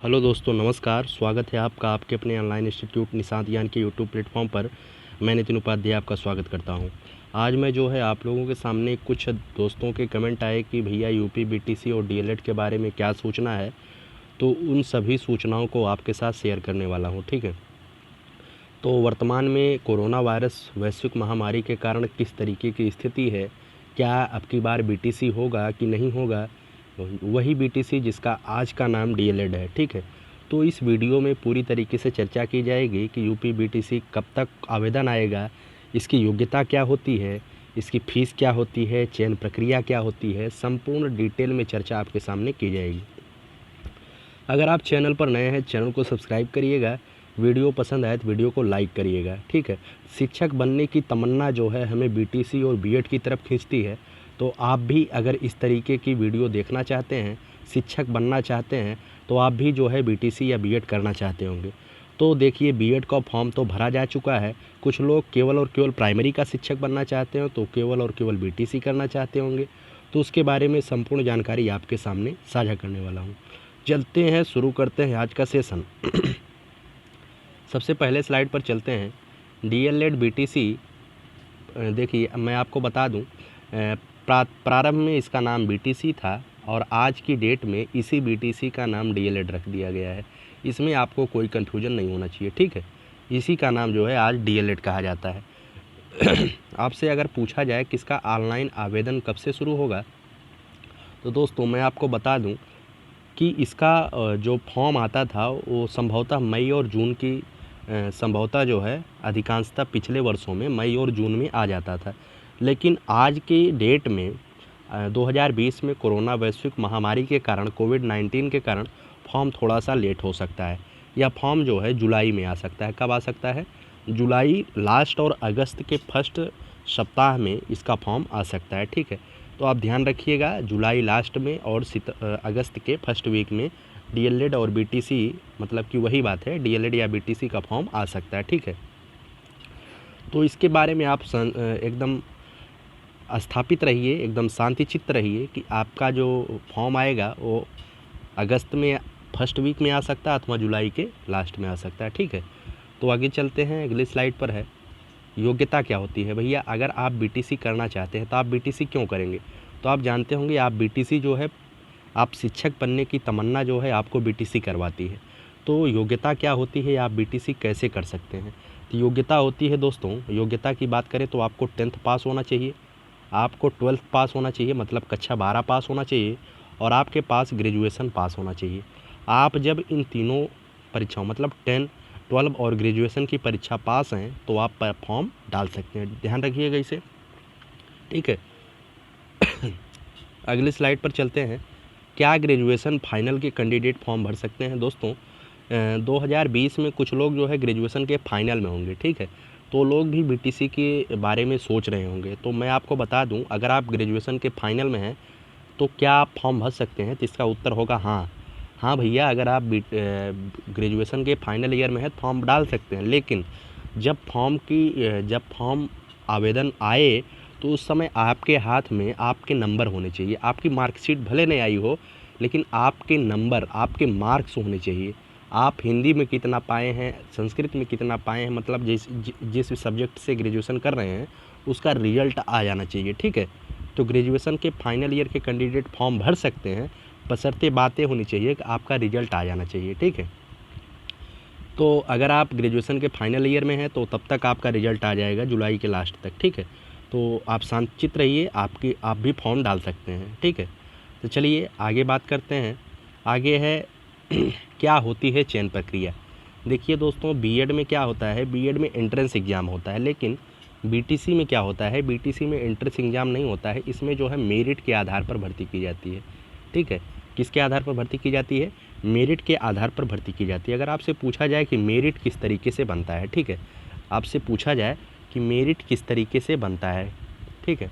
Hello दोस्तों, नमस्कार। स्वागत है आपका आपके अपने ऑनलाइन इंस्टीट्यूट निशांत ज्ञान के यूट्यूब प्लेटफॉर्म पर। मैं नितिन उपाध्याय आपका स्वागत करता हूं। आज मैं जो है आप लोगों के सामने कुछ दोस्तों के कमेंट आए कि भैया यूपी बीटीसी और डीएलएड के बारे में क्या सूचना है, तो उन सभी सूचनाओं को आपके साथ शेयर करने वाला हूँ। ठीक है। तो वर्तमान में कोरोना वायरस वैश्विक महामारी के कारण किस तरीके की स्थिति है, क्या अब की बार बीटीसी होगा कि नहीं होगा, वही बीटीसी जिसका आज का नाम डीएलएड है। ठीक है। तो इस वीडियो में पूरी तरीके से चर्चा की जाएगी कि यूपी बीटीसी कब तक आवेदन आएगा, इसकी योग्यता क्या होती है, इसकी फ़ीस क्या होती है, चयन प्रक्रिया क्या होती है, संपूर्ण डिटेल में चर्चा आपके सामने की जाएगी। अगर आप चैनल पर नए हैं, चैनल को सब्सक्राइब करिएगा। वीडियो पसंद आए तो वीडियो को लाइक करिएगा। ठीक है। शिक्षक बनने की तमन्ना जो है हमें बीटीसी और बीएड की तरफ खींचती है। तो आप भी अगर इस तरीके की वीडियो देखना चाहते हैं, शिक्षक बनना चाहते हैं, तो आप भी जो है बीटीसी या बीएड करना चाहते होंगे। तो देखिए, बीएड का फॉर्म तो भरा जा चुका है। कुछ लोग केवल और केवल प्राइमरी का शिक्षक बनना चाहते हो, तो केवल और केवल बीटीसी करना चाहते होंगे। तो उसके बारे में संपूर्ण जानकारी आपके सामने साझा करने वाला हूँ। चलते हैं, शुरू करते हैं आज का सेशन। सबसे पहले स्लाइड पर चलते हैं। डीएलएड बीटीसी, देखिए मैं आपको बता दूं, प्रारंभ में इसका नाम बीटीसी था और आज की डेट में इसी बीटीसी का नाम डीएलएड रख दिया गया है। इसमें आपको कोई कन्फ्यूजन नहीं होना चाहिए। ठीक है। इसी का नाम जो है आज डीएलएड कहा जाता है। आपसे अगर पूछा जाए कि इसका ऑनलाइन आवेदन कब से शुरू होगा, तो दोस्तों मैं आपको बता दूं कि इसका जो फॉर्म आता था वो संभवतः मई और जून की संभवतः जो है अधिकांशतः पिछले वर्षों में मई और जून में आ जाता था। लेकिन आज की डेट में 2020 में कोरोना वैश्विक महामारी के कारण, कोविड-19 के कारण फॉर्म थोड़ा सा लेट हो सकता है। यह फॉर्म जो है जुलाई में आ सकता है। कब आ सकता है? जुलाई लास्ट और अगस्त के फर्स्ट सप्ताह में इसका फॉर्म आ सकता है। ठीक है। तो आप ध्यान रखिएगा, जुलाई लास्ट में और अगस्त के फर्स्ट वीक में डीएलएड और बीटीसी, मतलब कि वही बात है, डीएलएड या बीटीसी का फॉर्म आ सकता है। ठीक है। तो इसके बारे में आप एकदम स्थापित रहिए, एकदम शांतिचित्त रहिए कि आपका जो फॉर्म आएगा वो अगस्त में फर्स्ट वीक में आ सकता है अथवा जुलाई के लास्ट में आ सकता है। ठीक है। तो आगे चलते हैं, अगली स्लाइड पर है योग्यता क्या होती है। भैया अगर आप बीटीसी करना चाहते हैं तो आप बीटीसी क्यों करेंगे? तो आप जानते होंगे, आप बीटीसी जो है, आप शिक्षक बनने की तमन्ना जो है आपको बीटीसी करवाती है। तो योग्यता क्या होती है, आप बीटीसी कैसे कर सकते हैं? तो योग्यता होती है दोस्तों, योग्यता की बात करें तो आपको 10th पास होना चाहिए, आपको 12th पास होना चाहिए, मतलब कक्षा 12 पास होना चाहिए, और आपके पास ग्रेजुएशन पास होना चाहिए। आप जब इन तीनों परीक्षाओं, मतलब 10, 12 और ग्रेजुएशन की परीक्षा पास हैं तो आप फॉर्म डाल सकते हैं। ध्यान रखिएगा इसे। ठीक है। अगली स्लाइड पर चलते हैं। क्या ग्रेजुएशन फाइनल के कैंडिडेट फॉर्म भर सकते हैं? दोस्तों 2020 में कुछ लोग जो है ग्रेजुएशन के फाइनल में होंगे। ठीक है। तो लोग भी बीटीसी के बारे में सोच रहे होंगे। तो मैं आपको बता दूं, अगर आप ग्रेजुएशन के फाइनल में हैं तो क्या आप फॉर्म भर सकते हैं? तो इसका उत्तर होगा हाँ। हाँ भैया, अगर आप ग्रेजुएशन के फाइनल ईयर में है तो फॉर्म डाल सकते हैं। लेकिन जब फॉर्म आवेदन आए तो उस समय आपके हाथ में आपके नंबर होने चाहिए। आपकी मार्कशीट भले नहीं आई हो, लेकिन आपके नंबर, आपके मार्क्स होने चाहिए। आप हिंदी में कितना पाए हैं, संस्कृत में कितना पाए हैं, मतलब जिस सब्जेक्ट से ग्रेजुएशन कर रहे हैं उसका रिजल्ट आ जाना चाहिए। ठीक है। तो ग्रेजुएशन के फाइनल ईयर के कैंडिडेट फॉर्म भर सकते हैं, बशर्ते बातें होनी चाहिए कि आपका रिजल्ट आ जाना चाहिए। ठीक है। तो अगर आप ग्रेजुएशन के फाइनल ईयर में हैं तो तब तक आपका रिजल्ट आ जाएगा जुलाई के लास्ट तक। ठीक है। तो आप शांतचित्त रहिए, आप भी फॉर्म डाल सकते हैं। ठीक है। तो चलिए आगे बात करते हैं। आगे है क्या होती है चयन प्रक्रिया। देखिए दोस्तों, बीएड में क्या होता है, बीएड में एंट्रेंस एग्ज़ाम होता है, लेकिन बीटीसी में क्या होता है, बीटीसी में एंट्रेंस एग्ज़ाम नहीं होता है। इसमें जो है मेरिट के आधार पर भर्ती की जाती है। ठीक है। किसके आधार पर भर्ती की जाती है? मेरिट के आधार पर भर्ती की जाती है। अगर आपसे पूछा जाए कि मेरिट किस तरीके से बनता है, ठीक है, आपसे पूछा जाए कि मेरिट किस तरीके से बनता है, ठीक है,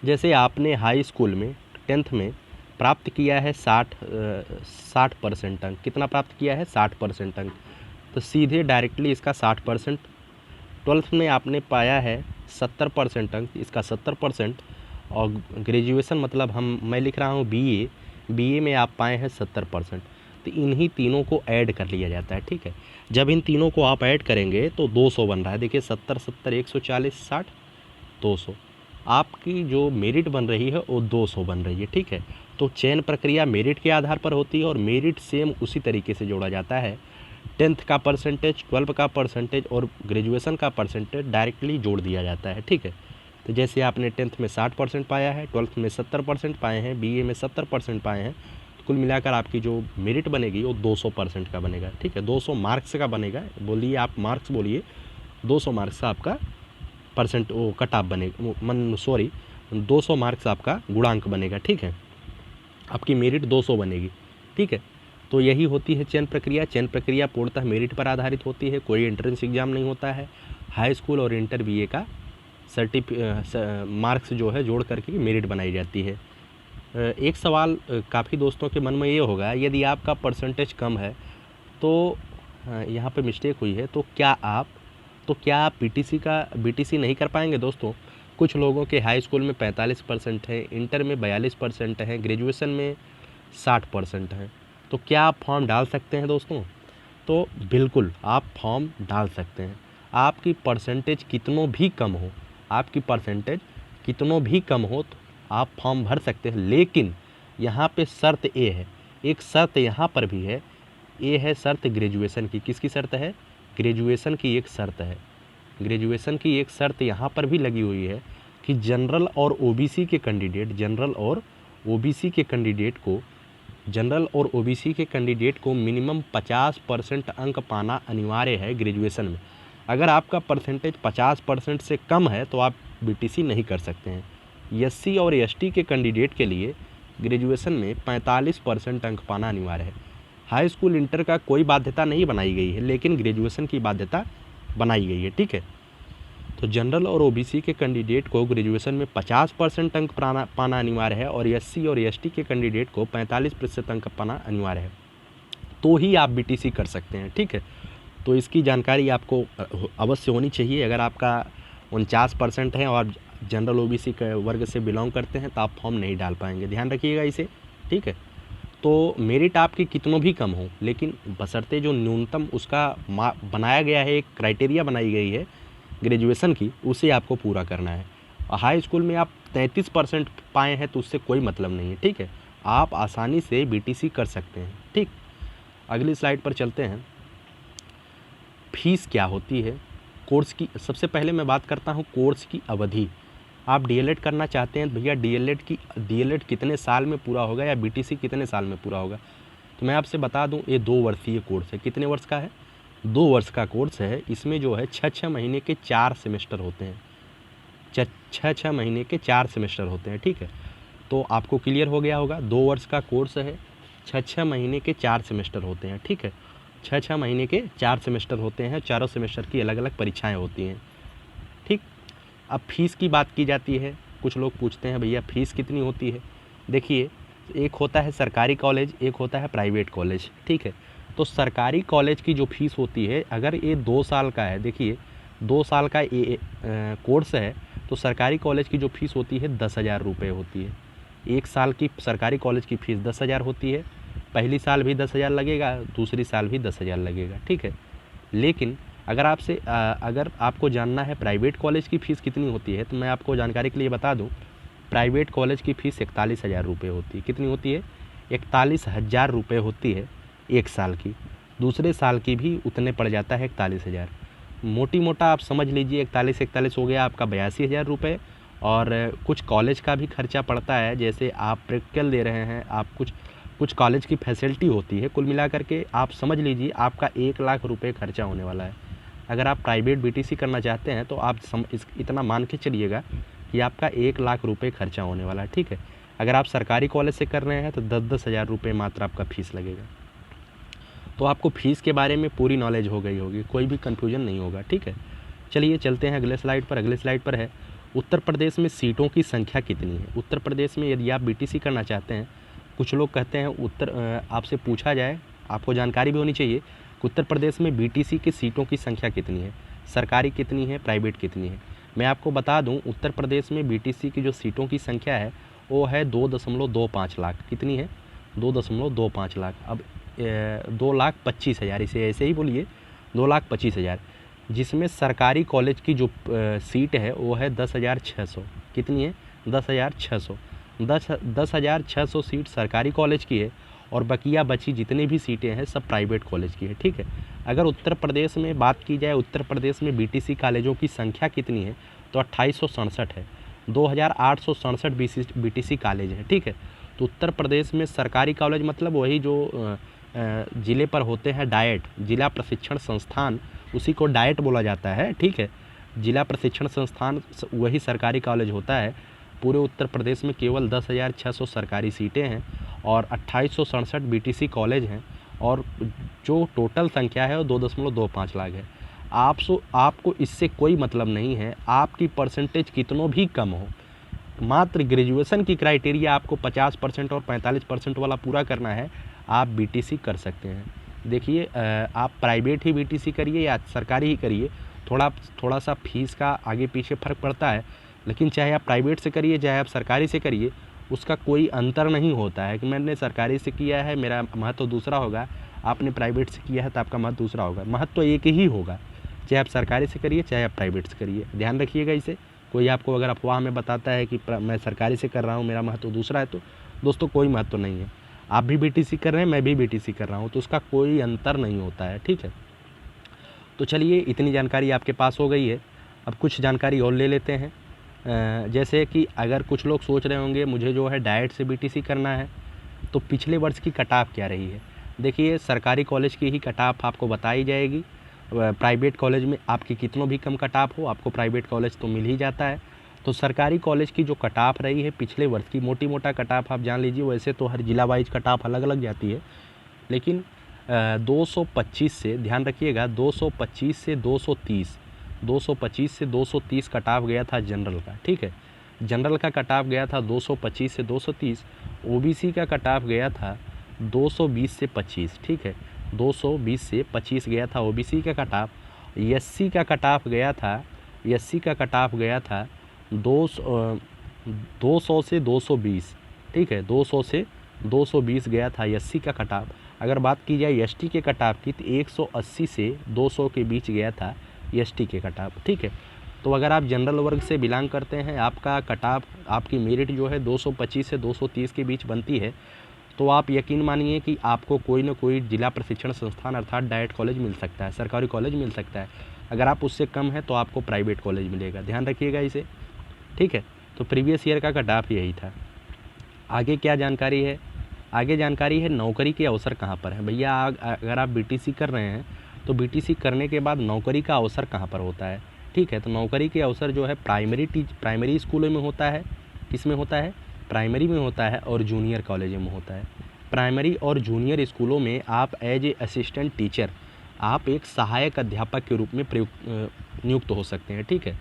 जैसे आपने हाई स्कूल में 10th में प्राप्त किया है 60% अंक। कितना प्राप्त किया है? 60% अंक। तो सीधे डायरेक्टली इसका 60%। 12th में आपने पाया है 70% अंक, इसका 70%। और ग्रेजुएशन, मतलब मैं लिख रहा हूँ बीए में आप पाए हैं 70%। तो इन्हीं तीनों को ऐड कर लिया जाता है, ठीक है। जब इन तीनों को आप ऐड करेंगे तो 200 बन रहा है। देखिए 70 70 140 60 200, आपकी जो मेरिट बन रही है वो 200 बन रही है, ठीक है। तो चयन प्रक्रिया मेरिट के आधार पर होती है और मेरिट सेम उसी तरीके से जोड़ा जाता है। 10th का परसेंटेज, 12 का परसेंटेज और ग्रेजुएशन का परसेंटेज डायरेक्टली जोड़ दिया जाता है, ठीक है। तो जैसे आपने 10th में 60% पाया है, 12th में 70% पाए हैं, BA में 70% पाए हैं, तो कुल मिलाकर आपकी जो मेरिट बनेगी वो 200% का बनेगा, ठीक है। 200 मार्क्स का बनेगा, बोलिए आप मार्क्स बोलिए, 200 मार्क्स का आपका परसेंट वो कट ऑफ बनेगा, 200 मार्क्स आपका गुणांक बनेगा, ठीक है। आपकी मेरिट 200 बनेगी, ठीक है। तो यही होती है चयन प्रक्रिया। चयन प्रक्रिया पूर्णतः मेरिट पर आधारित होती है, कोई एंट्रेंस एग्जाम नहीं होता है। हाई स्कूल और इंटर BA का मार्क्स जो है जोड़ करके मेरिट बनाई जाती है। एक सवाल काफ़ी दोस्तों के मन में ये होगा, यदि आपका परसेंटेज कम है तो यहाँ पे मिस्टेक हुई है, तो क्या आप BTC नहीं कर पाएंगे दोस्तों। कुछ लोगों के हाई स्कूल में 45% है, इंटर में 42% है, ग्रेजुएशन में 60% है, तो क्या आप फॉर्म डाल सकते हैं दोस्तों। तो बिल्कुल आप फॉर्म डाल सकते हैं। आपकी परसेंटेज कितनों भी कम हो तो आप फॉर्म भर सकते हैं। लेकिन यहाँ पे शर्त ये है, एक शर्त यहाँ पर भी है, ये है शर्त ग्रेजुएशन की। किसकी शर्त है? ग्रेजुएशन की एक शर्त है। ग्रेजुएशन की एक शर्त यहाँ पर भी लगी हुई है कि जनरल और OBC के कैंडिडेट को मिनिमम 50% अंक पाना अनिवार्य है ग्रेजुएशन में। अगर आपका परसेंटेज 50% से कम है तो आप BTC नहीं कर सकते हैं। SC और ST के कैंडिडेट के लिए ग्रेजुएशन में 45% अंक पाना अनिवार्य है। हाई स्कूल इंटर का कोई बाध्यता नहीं बनाई गई है, लेकिन ग्रेजुएशन की बाध्यता बनाई गई है, ठीक है। तो जनरल और OBC के कैंडिडेट को ग्रेजुएशन में 50% अंक पाना अनिवार्य है और SC और ST के कैंडिडेट को 45% अंक पाना अनिवार्य है, तो ही आप BTC कर सकते हैं, ठीक है। तो इसकी जानकारी आपको अवश्य होनी चाहिए। अगर आपका 49% है और जनरल OBC के वर्ग से बिलोंग करते हैं तो आप फॉर्म नहीं डाल पाएंगे, ध्यान रखिएगा इसे, ठीक है। तो मेरिट आपकी कितनों भी कम हो, लेकिन बशर्ते जो न्यूनतम उसका बनाया गया है, एक क्राइटेरिया बनाई गई है ग्रेजुएशन की, उसे आपको पूरा करना है। हाई स्कूल में आप 33% पाए हैं तो उससे कोई मतलब नहीं है, ठीक है। आप आसानी से BTC कर सकते हैं, ठीक। अगली स्लाइड पर चलते हैं। फीस क्या होती है कोर्स की? सबसे पहले मैं बात करता हूँ कोर्स की अवधि। आप DLED करना चाहते हैं तो भैया DLED कितने साल में पूरा होगा या BTC कितने साल में पूरा होगा? तो मैं आपसे बता दूं, ये 2 वर्षीय कोर्स है। कितने वर्ष का है? 2 वर्ष का कोर्स है। इसमें जो है 6 महीने के 4 सेमेस्टर होते हैं। 6 महीने के 4 सेमेस्टर होते हैं, ठीक है। तो आपको क्लियर हो गया होगा, 2 वर्ष का कोर्स है, 6 महीने के 4 सेमेस्टर होते हैं, ठीक है। 6 महीने के 4 सेमेस्टर होते हैं, चारों सेमेस्टर की अलग अलग परीक्षाएँ होती हैं, ठीक। अब फीस की बात की जाती है। कुछ लोग पूछते हैं भैया फ़ीस कितनी होती है? देखिए, एक होता है सरकारी कॉलेज, एक होता है प्राइवेट कॉलेज, ठीक है। तो सरकारी कॉलेज की जो फ़ीस होती है, अगर ये 2 साल का है, देखिए 2 साल का ये कोर्स है, तो सरकारी कॉलेज की जो फ़ीस होती है 10,000 रुपये होती है। 1 साल की सरकारी कॉलेज की फ़ीस 10,000 होती है। पहली साल भी 10,000 लगेगा, दूसरी साल भी 10,000 लगेगा, ठीक है। लेकिन अगर आपको जानना है प्राइवेट कॉलेज की फ़ीस कितनी होती है, तो मैं आपको जानकारी के लिए बता दूं, प्राइवेट कॉलेज की फ़ीस 41,000 रुपये होती है। कितनी होती है? 41,000 रुपये होती है 1 साल की। दूसरे साल की भी उतने पड़ जाता है 41,000। मोटी मोटा आप समझ लीजिए 41 हो गया आपका 82,000 रुपये। और कुछ कॉलेज का भी खर्चा पड़ता है, जैसे आप प्रैक्टिकल दे रहे हैं, आप कुछ कॉलेज की फैसिलिटी होती है। कुल मिलाकर के आप समझ लीजिए आपका 1 लाख रुपये खर्चा होने वाला है। अगर आप प्राइवेट BTC करना चाहते हैं तो आप इतना मान के चलिएगा कि आपका 1 लाख रुपये खर्चा होने वाला है, ठीक है। अगर आप सरकारी कॉलेज से कर रहे हैं तो 10-10 हज़ार रुपये मात्र आपका फ़ीस लगेगा। तो आपको फ़ीस के बारे में पूरी नॉलेज हो गई होगी, कोई भी कन्फ्यूजन नहीं होगा, ठीक है। चलिए चलते हैं अगले स्लाइड पर। अगले स्लाइड पर है उत्तर प्रदेश में सीटों की संख्या कितनी है। उत्तर प्रदेश में यदि आप BTC करना चाहते हैं, कुछ लोग कहते हैं आपसे पूछा जाए, आपको जानकारी भी होनी चाहिए कि उत्तर प्रदेश में BTC की सीटों की संख्या कितनी है, सरकारी कितनी है, प्राइवेट कितनी है। मैं आपको बता दूं, उत्तर प्रदेश में BTC की जो सीटों की संख्या है वो है 2.25 लाख। कितनी है? 2.25 लाख। अब 2,25,000, इसे ऐसे ही बोलिए 2,25,000, जिसमें सरकारी कॉलेज की जो सीट है वो है 10,600। कितनी है? 10,600। 10,600 सीट सरकारी कॉलेज की है और बकिया बची जितनी भी सीटें हैं सब प्राइवेट कॉलेज की है। ठीक है। अगर उत्तर प्रदेश में बात की जाए, उत्तर प्रदेश में बीटीसी कॉलेजों की संख्या कितनी है तो 2867 है। 2,867 बीटीसी कॉलेज है। ठीक है। तो उत्तर प्रदेश में सरकारी कॉलेज मतलब वही जो ज़िले पर होते हैं, डाइट, जिला प्रशिक्षण संस्थान, उसी को डाइट बोला जाता है। ठीक है। जिला प्रशिक्षण संस्थान वही सरकारी कॉलेज होता है। पूरे उत्तर प्रदेश में केवल 10,600 सरकारी सीटें हैं और 2867 बीटीसी कॉलेज हैं और जो टोटल संख्या है वो 2.25 लाख है। आपको इससे कोई मतलब नहीं है आपकी परसेंटेज कितनों भी कम हो, मात्र ग्रेजुएशन की क्राइटेरिया आपको 50% और 45% वाला पूरा करना है, आप बीटीसी कर सकते हैं। देखिए, आप प्राइवेट ही बीटीसी करिए या सरकारी ही करिए, थोड़ा सा फीस का आगे पीछे फ़र्क पड़ता है, लेकिन चाहे आप प्राइवेट से करिए चाहे आप सरकारी से करिए, उसका कोई अंतर नहीं होता है कि मैंने सरकारी से किया है मेरा महत्व दूसरा होगा, आपने प्राइवेट से किया है तो आपका महत्व दूसरा होगा। महत्व एक ही होगा, चाहे आप सरकारी से करिए चाहे आप प्राइवेट से करिए। ध्यान रखिएगा इसे। कोई आपको अगर अफवाह में बताता है कि मैं सरकारी से कर रहा हूँ मेरा महत्व दूसरा है, तो दोस्तों कोई महत्व नहीं है। आप भी बीटीसी कर रहे हैं, मैं भी बीटीसी कर रहा हूँ, तो उसका कोई अंतर नहीं होता है। ठीक है। तो चलिए, इतनी जानकारी आपके पास हो गई है। अब कुछ जानकारी और ले लेते हैं। जैसे कि अगर कुछ लोग सोच रहे होंगे मुझे जो है डाइट से बीटीसी करना है, तो पिछले वर्ष की कट ऑफ क्या रही है। देखिए, सरकारी कॉलेज की ही कट ऑफ आपको बताई जाएगी। प्राइवेट कॉलेज में आपकी कितनों भी कम कट ऑफ हो, आपको प्राइवेट कॉलेज तो मिल ही जाता है। तो सरकारी कॉलेज की जो कट ऑफ रही है पिछले वर्ष की, मोटा कट ऑफ आप जान लीजिए। वैसे तो हर जिला वाइज कट ऑफ अलग अलग जाती है, लेकिन 225 से, ध्यान रखिएगा, 225 से 230, 225 से 230 कट ऑफ गया था जनरल का। ठीक है। जनरल का कट ऑफ गया था 225 से 230। ओबीसी का कट ऑफ गया था 220 से 25। ठीक है। 220 से 25 गया था ओबीसी का कट ऑफ। एससी का कट ऑफ गया था, एससी का कट ऑफ गया था 200 से 220। ठीक है। 200 से 220 गया था एससी का कट ऑफ। अगर बात की जाए एसटी के कट ऑफ की, तो 180 से 200 के बीच गया था एसटी के कट ऑफ। ठीक है। तो अगर आप जनरल वर्ग से बिलोंग करते हैं, आपका कट ऑफ, आपकी मेरिट जो है 225 से 230 के बीच बनती है, तो आप यकीन मानिए कि आपको कोई ना कोई जिला प्रशिक्षण संस्थान अर्थात डाइट कॉलेज मिल सकता है, सरकारी कॉलेज मिल सकता है। अगर आप उससे कम है तो आपको प्राइवेट कॉलेज मिलेगा। ध्यान रखिएगा इसे। ठीक है। तो प्रीवियस ईयर का कट ऑफ यही था। आगे क्या जानकारी है? आगे जानकारी है नौकरी के अवसर कहाँ पर है। भैया, अगर आप बीटीसी कर रहे हैं तो बीटीसी करने के बाद नौकरी का अवसर कहाँ पर होता है। ठीक है। तो नौकरी के अवसर जो है प्राइमरी स्कूलों में होता है। किस में होता है? प्राइमरी में होता है और जूनियर कॉलेज में होता है। प्राइमरी और जूनियर स्कूलों में आप एज ए असिस्टेंट टीचर, आप एक सहायक अध्यापक के रूप में नियुक्त हो सकते हैं। ठीक है।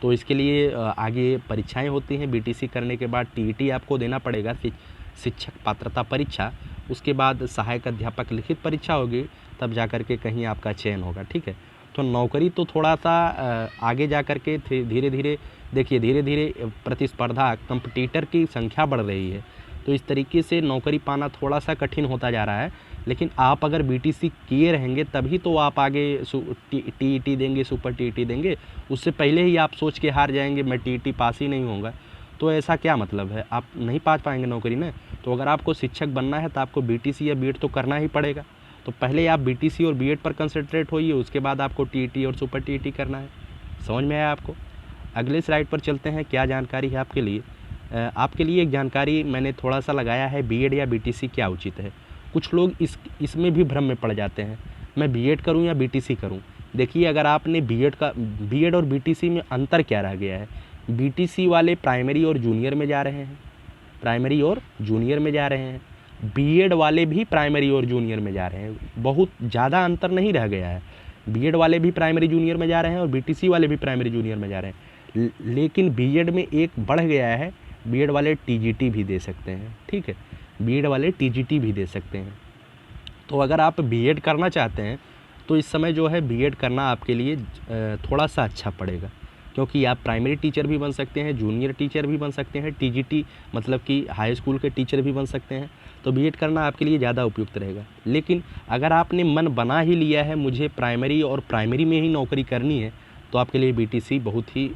तो इसके लिए आगे परीक्षाएं होती हैं। बीटीसी करने के बाद टीईटी आपको देना पड़ेगा, शिक्षक पात्रता परीक्षा। उसके बाद सहायक अध्यापक लिखित परीक्षा होगी, तब जा कर के कहीं आपका चयन होगा। ठीक है। तो नौकरी तो थोड़ा सा आगे जा कर के धीरे धीरे, देखिए धीरे धीरे प्रतिस्पर्धा, कंपटीटर की संख्या बढ़ रही है, तो इस तरीके से नौकरी पाना थोड़ा सा कठिन होता जा रहा है। लेकिन आप अगर बीटीसी किए रहेंगे तभी तो आप आगे टीईटी देंगे, सुपर टीईटी देंगे। उससे पहले ही आप सोच के हार जाएंगे मैं टीईटी पास ही नहीं होऊंगा, तो ऐसा क्या मतलब है, आप नहीं पा पाएंगे नौकरी ना। तो अगर आपको शिक्षक बनना है तो आपको बीटीसी या बीएड तो करना ही पड़ेगा। तो पहले आप बीटीसी और बीएड पर कंसंट्रेट होइए, उसके बाद आपको टीईटी और सुपर टीईटी करना है। समझ में आया आपको? अगले स्लाइड पर चलते हैं। क्या जानकारी है आपके लिए? आपके लिए एक जानकारी मैंने थोड़ा सा लगाया है, बीएड या बीटीसी क्या उचित है। कुछ लोग इसमें भी भ्रम में पड़ जाते हैं, मैं बीएड करूं या बीटीसी करूं। देखिए, अगर आपने बीएड और बीटीसी में अंतर क्या रह गया है। बीटीसी वाले प्राइमरी और जूनियर में जा रहे हैं, प्राइमरी और जूनियर में जा रहे हैं। बीएड वाले भी प्राइमरी और जूनियर में जा रहे हैं, बहुत ज़्यादा अंतर नहीं रह गया है। बीएड वाले भी प्राइमरी जूनियर में जा रहे हैं और बीटीसी वाले भी प्राइमरी जूनियर में जा रहे हैं। लेकिन बीएड में एक बढ़ गया है, बीएड वाले टीजीटी भी दे सकते हैं। ठीक है। बीएड वाले टीजीटी भी दे सकते हैं। तो अगर आप बीएड करना चाहते हैं तो इस समय जो है बीएड करना आपके लिए थोड़ा सा अच्छा पड़ेगा, क्योंकि आप प्राइमरी टीचर भी बन सकते हैं, जूनियर टीचर भी बन सकते हैं, टीजीटी मतलब कि हाई स्कूल के टीचर भी बन सकते हैं। तो बीएड करना आपके लिए ज़्यादा उपयुक्त रहेगा। लेकिन अगर आपने मन बना ही लिया है मुझे प्राइमरी और प्राइमरी में ही नौकरी करनी है, तो आपके लिए बीटीसी बहुत ही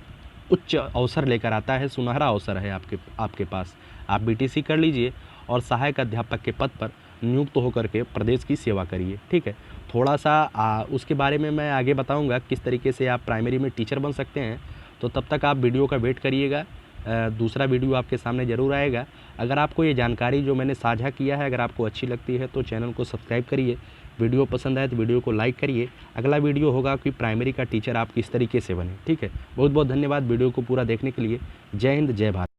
उच्च अवसर लेकर आता है, सुनहरा अवसर है आपके पास। आप बीटीसी कर लीजिए और सहायक अध्यापक के पद पर नियुक्त होकर के प्रदेश की सेवा करिए, ठीक है। थोड़ा सा उसके बारे में मैं आगे बताऊंगा किस तरीके से आप प्राइमरी में टीचर बन सकते हैं। तो तब तक आप वीडियो का वेट करिएगा, दूसरा वीडियो आपके सामने ज़रूर आएगा। अगर आपको ये जानकारी जो मैंने साझा किया है अगर आपको अच्छी लगती है तो चैनल को सब्सक्राइब करिए, वीडियो पसंद आए तो वीडियो को लाइक करिए। अगला वीडियो होगा कि प्राइमरी का टीचर आप किस तरीके से बने, ठीक है। बहुत बहुत धन्यवाद वीडियो को पूरा देखने के लिए। जय हिंद, जय भारत।